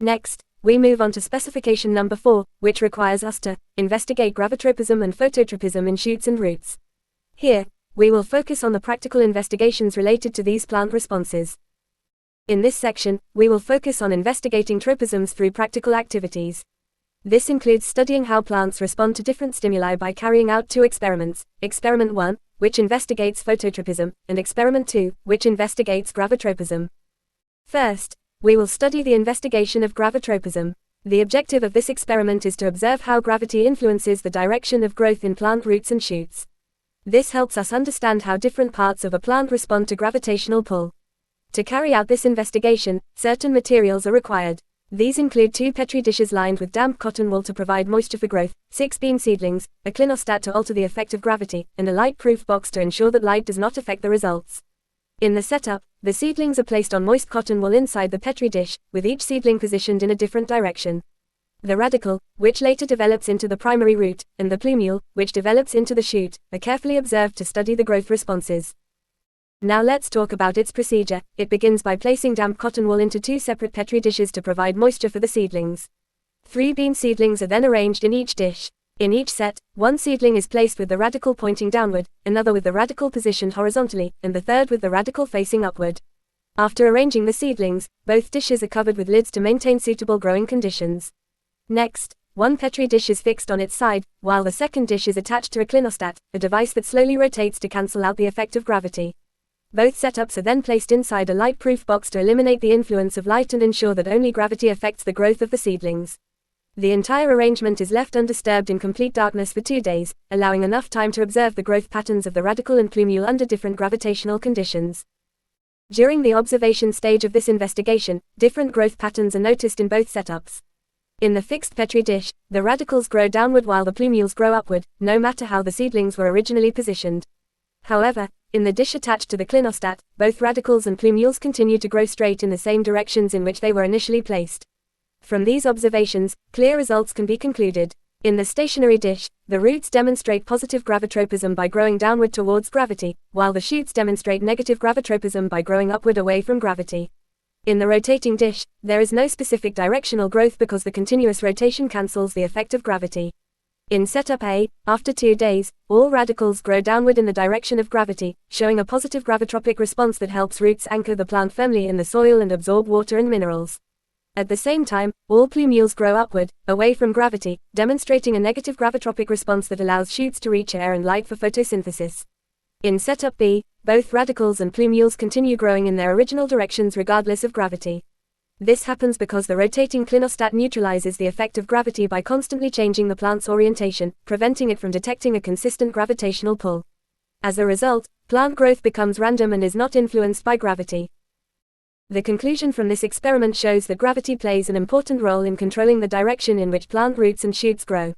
Next, we move on to specification number 4, which requires us to investigate gravitropism and phototropism in shoots and roots. Here, we will focus on the practical investigations related to these plant responses. In this section, we will focus on investigating tropisms through practical activities. This includes studying how plants respond to different stimuli by carrying out 2 experiments, Experiment 1, which investigates phototropism, and Experiment 2, which investigates gravitropism. First, we will study the investigation of gravitropism. The objective of this experiment is to observe how gravity influences the direction of growth in plant roots and shoots. This helps us understand how different parts of a plant respond to gravitational pull. To carry out this investigation, certain materials are required. These include 2 Petri dishes lined with damp cotton wool to provide moisture for growth, 6 bean seedlings, a clinostat to alter the effect of gravity, and a light-proof box to ensure that light does not affect the results. In the setup, the seedlings are placed on moist cotton wool inside the Petri dish, with each seedling positioned in a different direction. The radicle, which later develops into the primary root, and the plumule, which develops into the shoot, are carefully observed to study the growth responses. Now let's talk about its procedure. It begins by placing damp cotton wool into 2 separate Petri dishes to provide moisture for the seedlings. 3 bean seedlings are then arranged in each dish. In each set, 1 seedling is placed with the radicle pointing downward, another with the radicle positioned horizontally, and the third with the radicle facing upward. After arranging the seedlings, both dishes are covered with lids to maintain suitable growing conditions. Next, 1 Petri dish is fixed on its side, while the second dish is attached to a clinostat, a device that slowly rotates to cancel out the effect of gravity. Both setups are then placed inside a light-proof box to eliminate the influence of light and ensure that only gravity affects the growth of the seedlings. The entire arrangement is left undisturbed in complete darkness for 2 days, allowing enough time to observe the growth patterns of the radicle and plumule under different gravitational conditions. During the observation stage of this investigation, different growth patterns are noticed in both setups. In the fixed Petri dish, the radicals grow downward while the plumules grow upward, no matter how the seedlings were originally positioned. However, in the dish attached to the clinostat, both radicals and plumules continue to grow straight in the same directions in which they were initially placed. From these observations, clear results can be concluded. In the stationary dish, the roots demonstrate positive gravitropism by growing downward towards gravity, while the shoots demonstrate negative gravitropism by growing upward away from gravity. In the rotating dish, there is no specific directional growth because the continuous rotation cancels the effect of gravity. In setup A, after 2 days, all radicals grow downward in the direction of gravity, showing a positive gravitropic response that helps roots anchor the plant firmly in the soil and absorb water and minerals. At the same time, all plumules grow upward, away from gravity, demonstrating a negative gravitropic response that allows shoots to reach air and light for photosynthesis. In setup B, both radicals and plumules continue growing in their original directions regardless of gravity. This happens because the rotating clinostat neutralizes the effect of gravity by constantly changing the plant's orientation, preventing it from detecting a consistent gravitational pull. As a result, plant growth becomes random and is not influenced by gravity. The conclusion from this experiment shows that gravity plays an important role in controlling the direction in which plant roots and shoots grow.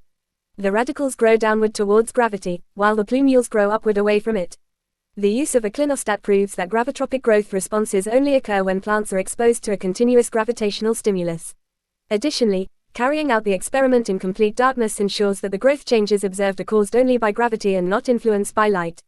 The radicals grow downward towards gravity, while the plumules grow upward away from it. The use of a clinostat proves that gravitropic growth responses only occur when plants are exposed to a continuous gravitational stimulus. Additionally, carrying out the experiment in complete darkness ensures that the growth changes observed are caused only by gravity and not influenced by light.